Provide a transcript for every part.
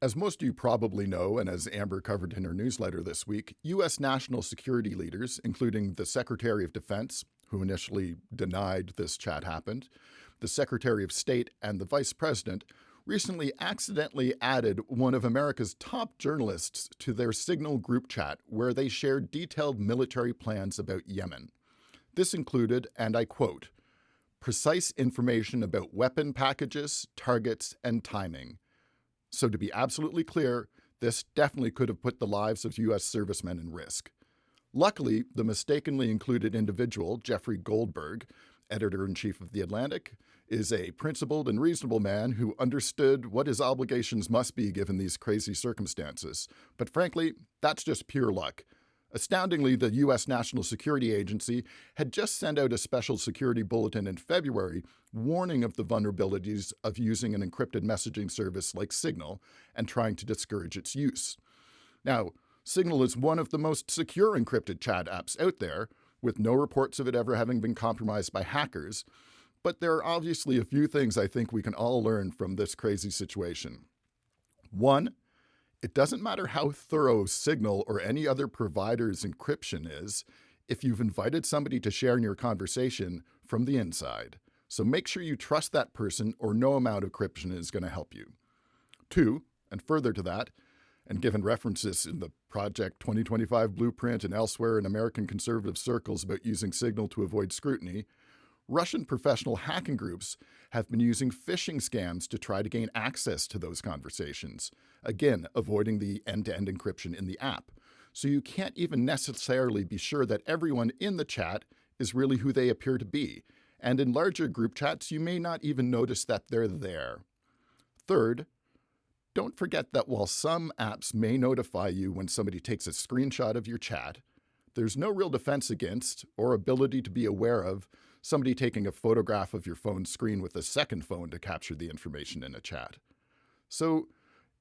As most of you probably know, and as Amber covered in her newsletter this week, U.S. national security leaders, including the Secretary of Defense, who initially denied this chat happened, the Secretary of State, and the Vice President, recently accidentally added one of America's top journalists to their Signal group chat where they shared detailed military plans about Yemen. This included, and I quote, precise information about weapon packages, targets, and timing. So to be absolutely clear, this definitely could have put the lives of U.S. servicemen in risk. Luckily, the mistakenly included individual, Jeffrey Goldberg, editor-in-chief of The Atlantic, is a principled and reasonable man who understood what his obligations must be given these crazy circumstances. But frankly, that's just pure luck. Astoundingly, the U.S. National Security Agency had just sent out a special security bulletin in February warning of the vulnerabilities of using an encrypted messaging service like Signal and trying to discourage its use. Now, Signal is one of the most secure encrypted chat apps out there, with no reports of it ever having been compromised by hackers. But there are obviously a few things I think we can all learn from this crazy situation. One, it doesn't matter how thorough Signal or any other provider's encryption is if you've invited somebody to share in your conversation from the inside. So make sure you trust that person or no amount of encryption is going to help you. Two, and further to that, and given references in the Project 2025 blueprint and elsewhere in American conservative circles about using Signal to avoid scrutiny, Russian professional hacking groups have been using phishing scams to try to gain access to those conversations, again, avoiding the end-to-end encryption in the app. So you can't even necessarily be sure that everyone in the chat is really who they appear to be. And in larger group chats, you may not even notice that they're there. Third, don't forget that while some apps may notify you when somebody takes a screenshot of your chat, there's no real defense against or ability to be aware of somebody taking a photograph of your phone screen with a second phone to capture the information in a chat. So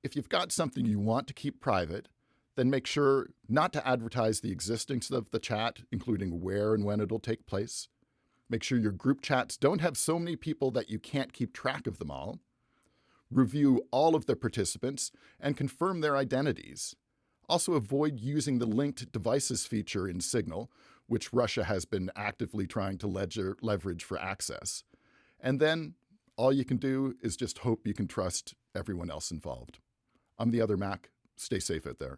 if you've got something you want to keep private, then make sure not to advertise the existence of the chat, including where and when it'll take place. Make sure your group chats don't have so many people that you can't keep track of them all. Review all of the participants and confirm their identities. Also avoid using the linked devices feature in Signal, which Russia has been actively trying to leverage for access. And then all you can do is just hope you can trust everyone else involved. I'm the other Mac. Stay safe out there.